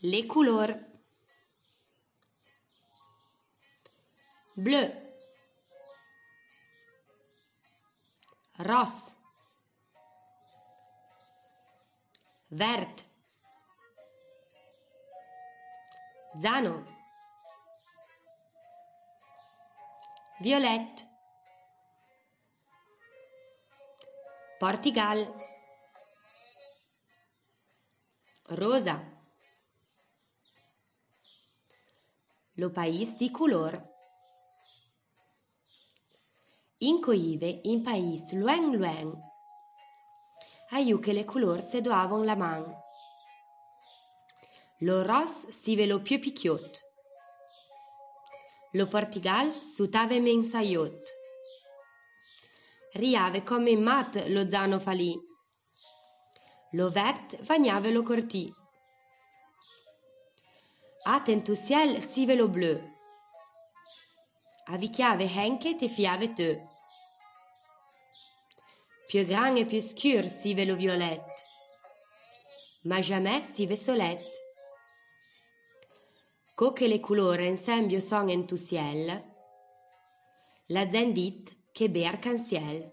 Les couleurs. Bleu, rose, vert, zano, violette, Portugal, rosa, lo país di color. Incoive in país lueng lueng, aiu che le color se doavon la man. Lo ros si ve lo più picchiot. Lo Portugal sutave mensaiot. Riave come in mat lo zano falì. Lo vert vagnave lo cortì. Atentu ciel si ve lo bleu. Avichiave henche te fiave te. Più gran e più scur si ve lo violette. Ma jamais si ve solette. Co che le colore ensembio son en tu ciel, la zen dit che be arc-en-ciel.